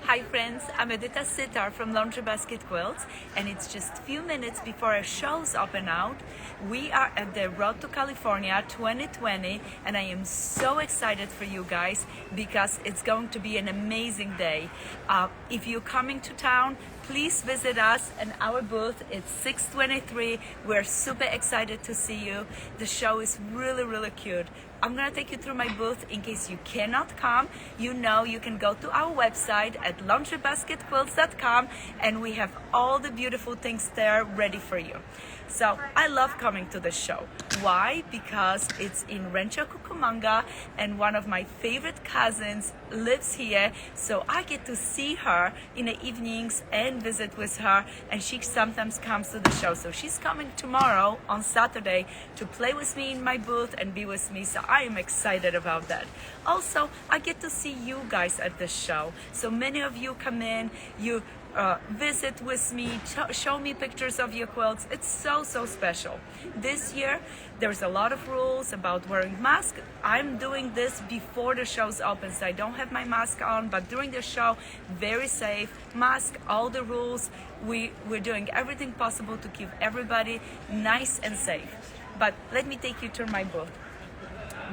Hi friends, I'm Edyta Sitar from Laundry Basket Quilts, and it's just a few minutes before our shows open out. We are at the Road to California 2020, and I am so excited for you guys because it's going to be an amazing day. If you're coming to town, please visit us and our booth. It's 623. We're super excited to see you. The show is really cute. I'm gonna take you through my booth in case you cannot come. You know you can go to our website at laundrybasketquilts.com, and we have all the beautiful things there ready for you. So I love coming to the show. Why? Because it's in Rancho Cucamonga, and one of my favorite cousins lives here, so I get to see her in the evenings and visit with her, and she sometimes comes to the show. So she's coming tomorrow on Saturday to play with me in my booth and be with me, so I am excited about that. Also, I get to see you guys at the show. So many of you come in, you visit with me, show me pictures of your quilts. It's so special. This year there's a lot of rules about wearing masks. I'm doing this before the shows open, so I don't have my mask on, but during the show, very safe, mask, all the rules. We're doing everything possible to keep everybody nice and safe. But let me take you to my booth.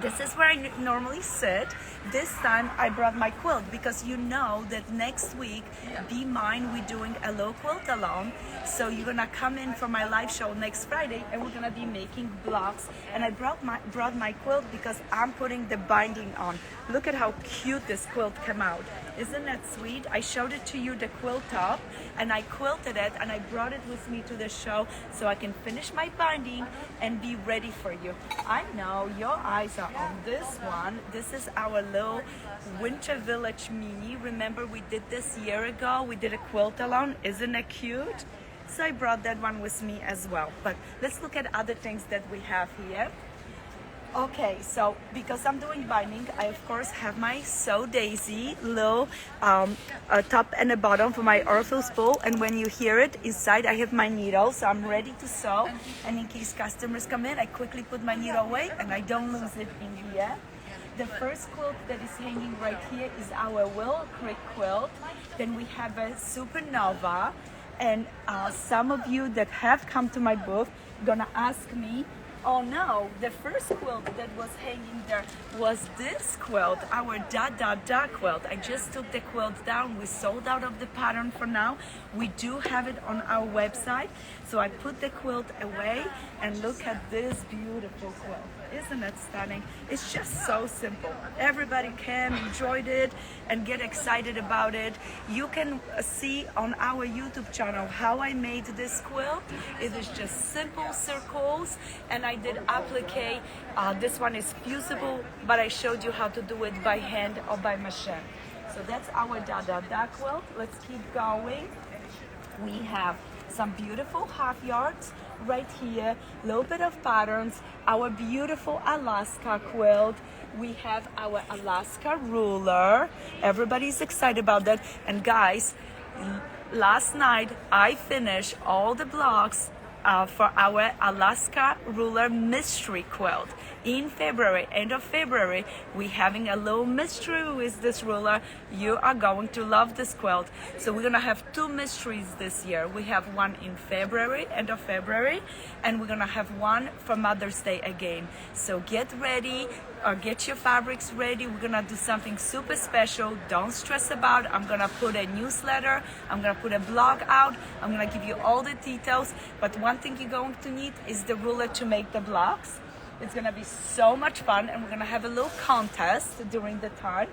This is where I normally sit. This time I brought my quilt because you know that next week, Be Mine, we're doing a low quilt along. So you're gonna come in for my live show next Friday, and we're gonna be making blocks. And I brought my quilt because I'm putting the binding on. Look at how cute this quilt came out. Isn't that sweet? I showed it to you, the quilt top, and I quilted it, and I brought it with me to the show so I can finish my binding and be ready for you. I know your eyes are on this one. This is our little Winter Village mini. Remember we did this a year ago? We did a quilt along. Isn't it cute? So I brought that one with me as well. But let's look at other things that we have here. Okay, so because I'm doing binding, I of course have my Sew Daisy little a top and a bottom for my Orpheus spool, and when you hear it inside I have my needle, so I'm ready to sew, and in case customers come in I quickly put my needle away and I don't lose it in here. The first quilt that is hanging right here is our Willow Creek quilt. Then we have a Supernova, and some of you that have come to my booth gonna ask me, oh no, the first quilt that was hanging there was this quilt, our Da quilt. I just took the quilt down. We sold out of the pattern for now. We do have it on our website. So I put the quilt away, and look at this beautiful quilt. Isn't it stunning? It's just so simple. Everybody can enjoy it and get excited about it. You can see on our YouTube channel how I made this quilt. It is just simple circles, and I did applique. This one is fusible, but I showed you how to do it by hand or by machine. So that's our Da quilt. Let's keep going. We have some beautiful half yards right here, little bit of patterns, our beautiful Alaska quilt. We have our Alaska ruler. Everybody's excited about that. And guys, last night I finished all the blocks for our Alaska ruler mystery quilt. In February, end of February, we're having a little mystery with this ruler. You are going to love this quilt. So we're gonna have two mysteries this year. We have one in February, end of February, and we're gonna have one for Mother's Day again. So get ready, or get your fabrics ready. We're gonna do something super special. Don't stress about it. I'm gonna put a newsletter, I'm gonna put a blog out, I'm gonna give you all the details. But one thing you're going to need is the ruler to make the blocks. It's gonna be so much fun, and we're gonna have a little contest during the time.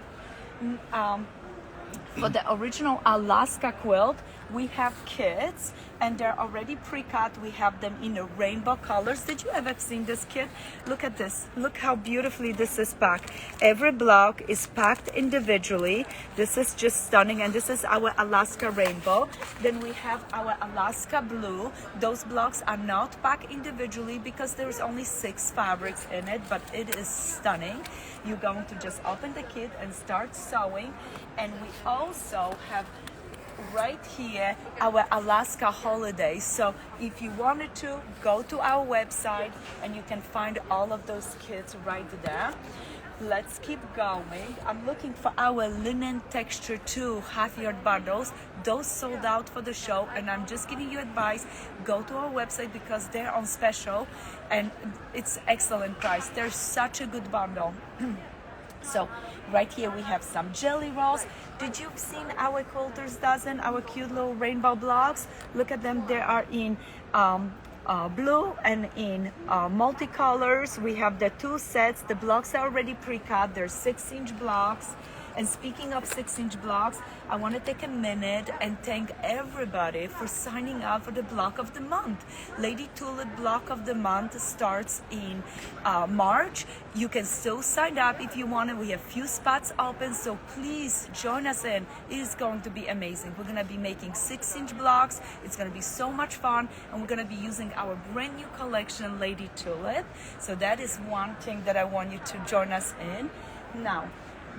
For the original Alaska quilt, we have kits, and they're already pre-cut. We have them in rainbow colors. Did you ever seen this kit? Look at this. Look how beautifully this is packed. Every block is packed individually. This is just stunning, and this is our Alaska rainbow. Then we have our Alaska blue. Those blocks are not packed individually because there's only 6 fabrics in it, but it is stunning. You're going to just open the kit and start sewing. And we also have right here our Alaska holidays. So if you wanted to, go to our website and you can find all of those kits right there. let's keep going. I'm looking for our linen texture 2 half-yard bundles. Those sold out for the show, and I'm just giving you advice. Go to our website because they're on special and it's excellent price. They're such a good bundle. So right here we have some jelly rolls. Did you seen our quilters dozen, our cute little rainbow blocks? Look at them. They are in blue and in multicolors. We have the 2 sets. The blocks are already pre-cut. They're 6-inch blocks. And speaking of 6-inch blocks, I want to take a minute and thank everybody for signing up for the block of the month. Lady Tulip block of the month starts in March. You can still sign up if you want it. We have few spots open, so please join us in. It is going to be amazing. We're going to be making 6-inch blocks. It's going to be so much fun, and we're going to be using our brand new collection, Lady Tulip. So that is one thing that I want you to join us in. Now,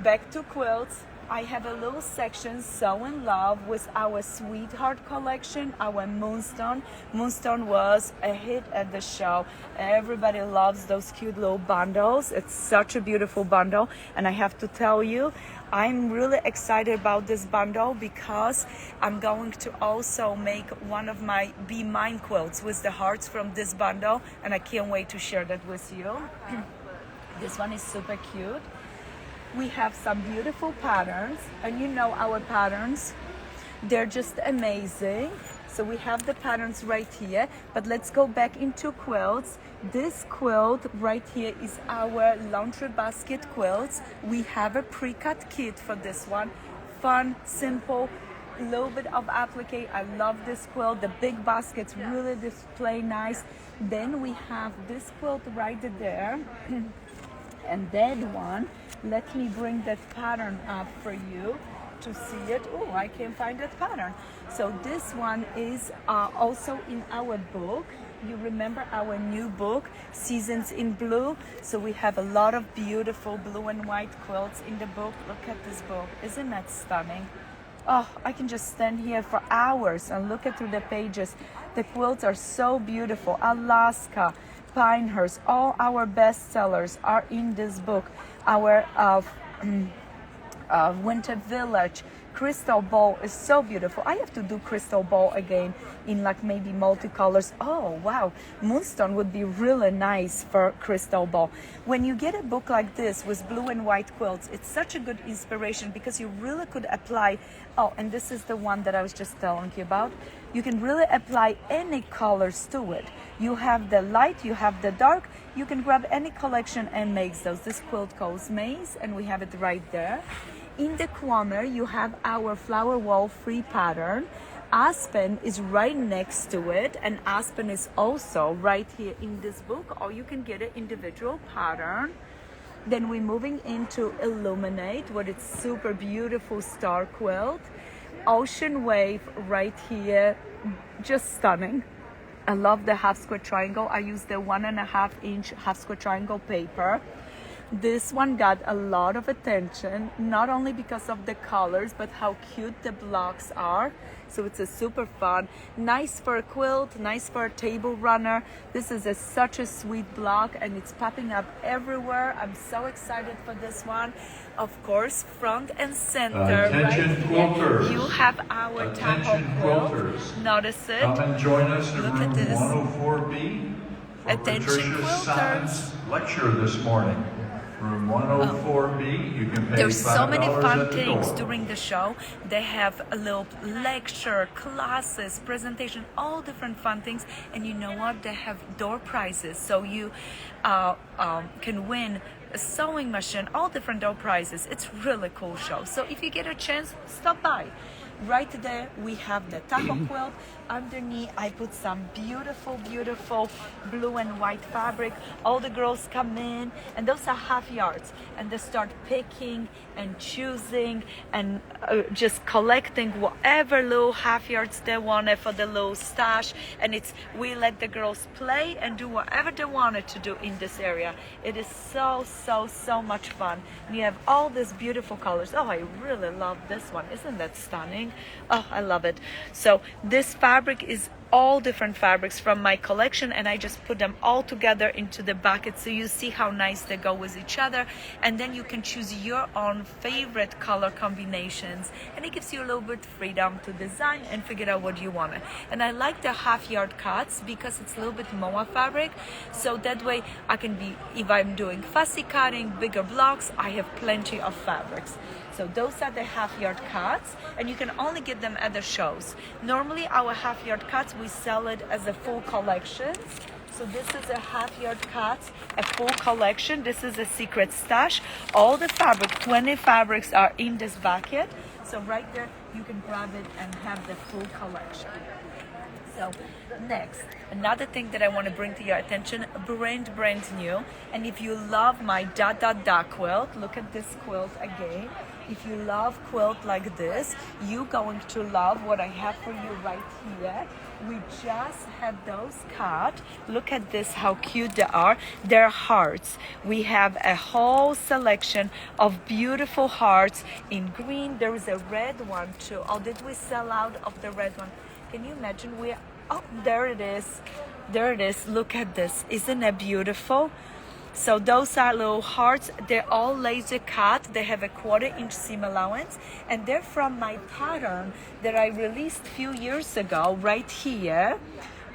back to quilts. I have a little section, So in Love, with our Sweetheart collection, our Moonstone. Moonstone was a hit at the show. Everybody loves those cute little bundles. It's such a beautiful bundle. And I have to tell you, I'm really excited about this bundle because I'm going to also make one of my Be Mine quilts with the hearts from this bundle. And I can't wait to share that with you. This one is super cute. We have some beautiful patterns, and you know our patterns, they're just amazing. So we have the patterns right here, but let's go back into quilts. This quilt right here is our laundry basket quilts. We have a pre-cut kit for this one. Fun, simple, a little bit of applique. I love this quilt. The big baskets really display nice. Then we have this quilt right there. And that one, let me bring that pattern up for you to see it. Oh, I can't find that pattern. So this one is also in our book. You remember our new book, Seasons in Blue? So we have a lot of beautiful blue and white quilts in the book. Look at this book. Isn't that stunning? Oh, I can just stand here for hours and look at through the pages. The quilts are so beautiful. Alaska, Pinehurst, all our bestsellers are in this book. Our Winter Village, Crystal Ball is so beautiful. I have to do Crystal Ball again in like maybe multicolors. Oh wow, Moonstone would be really nice for Crystal Ball. When you get a book like this with blue and white quilts, it's such a good inspiration because you really could apply, oh, and this is the one that I was just telling you about. You can really apply any colors to it. You have the light, you have the dark, you can grab any collection and make those. This quilt calls Maze, and we have it right there. In the corner, you have our flower wall free pattern. Aspen is right next to it, and Aspen is also right here in this book, or you can get an individual pattern. Then we're moving into Illuminate with its super beautiful star quilt. Ocean Wave right here, just stunning. I love the half square triangle. I use the 1.5 inch half square triangle paper. This one got a lot of attention, not only because of the colors, but how cute the blocks are. So it's a super fun, nice for a quilt, nice for a table runner. This is such a sweet block, and it's popping up everywhere. I'm so excited for this one. Of course, front and center, attention right quilters. here, you have our Tahoe quilt. Quilters. Notice it. Come and join us in Look room at this. 104B for Attention Patricia quilters. Simon's lecture this morning. Room 104B, you can pay There's so many $5 fun at the things door. during the show. They have a little lecture, classes, presentation, all different fun things. And you know what? They have door prizes, so you can win a sewing machine, all different door prizes. It's really cool show. So if you get a chance, stop by. Right there we have the Tahoe quilt. Underneath I put some beautiful blue and white fabric. All the girls come in, and those are half yards, and they start picking and choosing and just collecting whatever little half yards they wanted for the little stash. And we let the girls play and do whatever they wanted to do in this area. It is so much fun. And you have all these beautiful colors. Oh, I really love this one. Isn't that stunning? Oh, I love it. So this fabric is all different fabrics from my collection, and I just put them all together into the bucket so you see how nice they go with each other. And then you can choose your own favorite color combinations, and it gives you a little bit freedom to design and figure out what you want. And I like the half-yard cuts because it's a little bit moa fabric, so that way I can be, if I'm doing fussy cutting, bigger blocks, I have plenty of fabrics. So those are the half-yard cuts, and you can only get them at the shows. Normally our half-yard cuts, we sell it as a full collection. So this is a half-yard cut, a full collection. This is a secret stash. All the fabric, 20 fabrics are in this bucket. So right there, you can grab it and have the full collection. So next, another thing that I want to bring to your attention, brand new. And if you love my da quilt, look at this quilt again. If you love quilt like this, you're going to love what I have for you right here. We just had those cut. Look at this, how cute they are. They're hearts. We have a whole selection of beautiful hearts in green. There is a red one too. Oh, did we sell out of the red one? Can you imagine? Oh, there it is. There it is. Look at this. Isn't it beautiful? So those are little hearts. They're all laser cut. They have a 1/4-inch seam allowance, and they're from my pattern that I released a few years ago right here.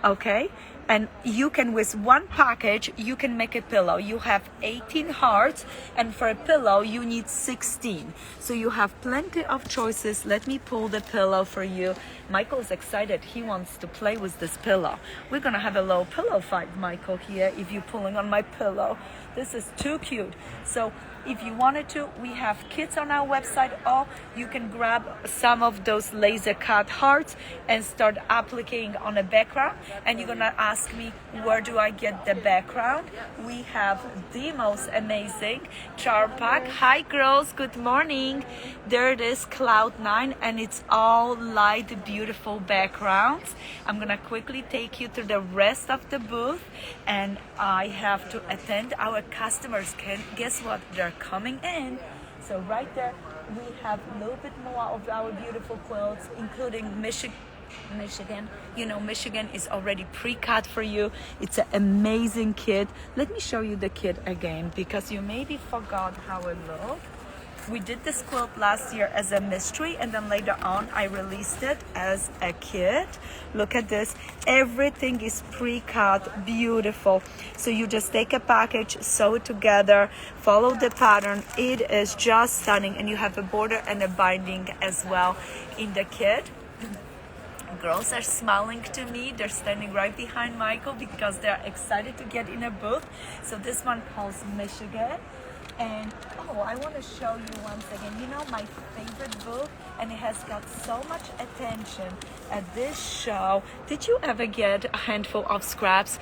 Okay, and you can, with one package, you can make a pillow. You have 18 hearts, and for a pillow you need 16. So you have plenty of choices. Let me pull the pillow for you. Michael's excited. He wants to play with this pillow. We're gonna have a little pillow fight, Michael, here, if you're pulling on my pillow. This is too cute. So if you wanted to, we have kits on our website, or you can grab some of those laser cut hearts and start appliquing on a background. And you're gonna ask me, where do I get the background? We have the most amazing charm pack. Hi girls, good morning. There it is, Cloud9, and it's all light, beautiful backgrounds. I'm gonna quickly take you through the rest of the booth, and I have to attend our customers. Guess what? They're coming in. So right there we have a little bit more of our beautiful quilts, including Michigan. You know, Michigan is already pre-cut for you. It's an amazing kit. Let me show you the kit again, because you maybe forgot how it looked. We did this quilt last year as a mystery, and then later on I released it as a kit. Look at this. Everything is pre-cut, beautiful. So you just take a package, sew it together, follow the pattern. It is just stunning, and you have a border and a binding as well in the kit. Girls are smiling to me. They're standing right behind Michael because they're excited to get in a booth. So this one calls Michigan. And oh, I want to show you once again, you know, my favorite book, and it has got so much attention at this show. Did you ever get a handful of scraps?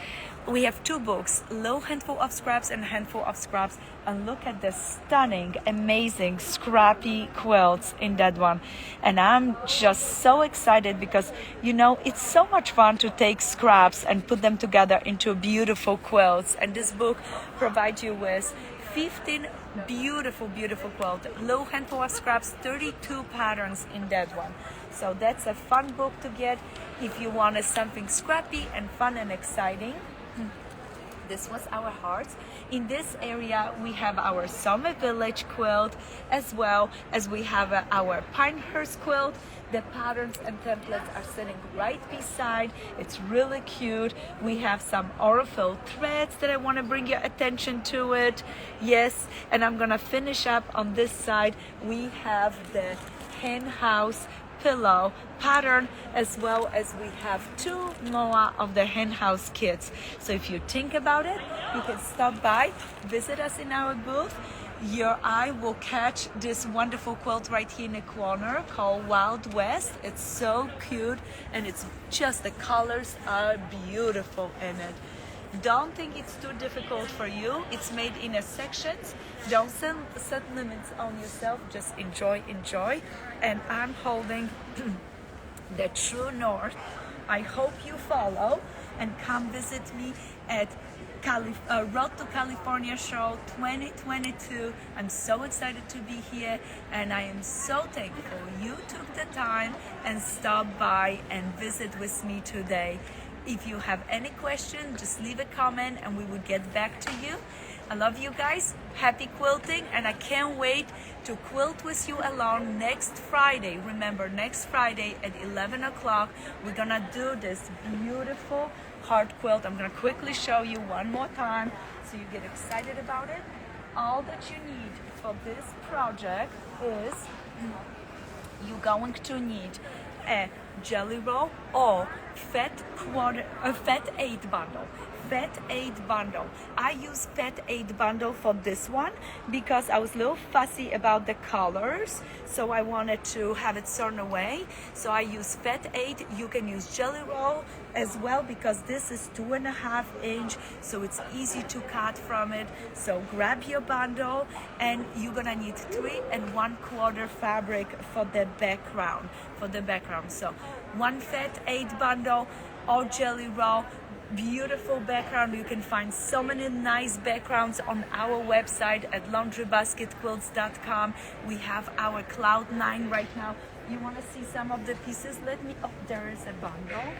We have two books, Little Handful of Scraps and Handful of Scraps, and look at the stunning, amazing, scrappy quilts in that one. And I'm just so excited because, you know, it's so much fun to take scraps and put them together into beautiful quilts. And this book provides you with 15 beautiful quilt, Little Handful of Scraps, 32 patterns in that one. So that's a fun book to get if you wanted something scrappy and fun and exciting. This was our hearts. In this area we have our Summer Village quilt, as well as we have our Pinehurst quilt. The patterns and templates are sitting right beside. It's really cute. We have some Aurifil threads that I want to bring your attention to it. Yes, and I'm gonna finish up on this side. We have the hen house pillow pattern, as well as we have two more of the hen house kits. So if you think about it, you can stop by, visit us in our booth. Your eye will catch this wonderful quilt right here in the corner called Wild West. It's so cute, and it's just, the colors are beautiful in it. Don't think it's too difficult for you. It's made in a sections. Don't set limits on yourself. Just enjoy. And I'm holding the true north. I hope you follow and come visit me at Road to California Show 2022. I'm so excited to be here, and I am so thankful you took the time time and stop by and visit with me today. If you have any question, just leave a comment and we will get back to you. I love you guys. Happy quilting, and I can't wait to quilt with you along next Friday. Remember, next Friday at 11 o'clock, we're gonna do this beautiful heart quilt. I'm gonna quickly show you one more time so you get excited about it. All that you need for this project is you're going to need a jelly roll or fat 8 bundle. Fat 8 bundle. I use fat 8 bundle for this one because I was a little fussy about the colors, so I wanted to have it certain way. So I use fat 8. You can use jelly roll as well because this is 2.5 inch, so it's easy to cut from it. So grab your bundle, and you're gonna need 3 1/4 fabric for the background. So 1 fat 8 bundle or jelly roll. Beautiful background. You can find so many nice backgrounds on our website at laundrybasketquilts.com. We have our Cloud 9 right now. You want to see some of the pieces? There is a bundle.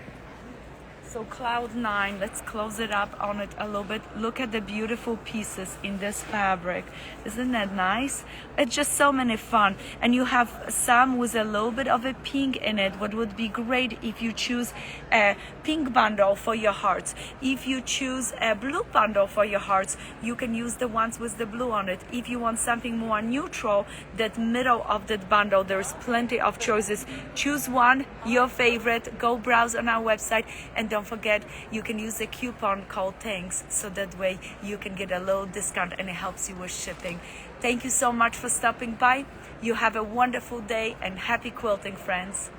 So Cloud 9, let's close it up on it a little bit. Look at the beautiful pieces in this fabric. Isn't that nice? It's just so many fun. And you have some with a little bit of a pink in it. What would be great if you choose a pink bundle for your hearts. If you choose a blue bundle for your hearts, you can use the ones with the blue on it. If you want something more neutral, that middle of that bundle, there's plenty of choices. Choose one, your favorite. Go browse on our website, and don't forget, you can use a coupon called Thanks, so that way you can get a little discount and it helps you with shipping. Thank you so much for stopping by. You have a wonderful day, and happy quilting, friends.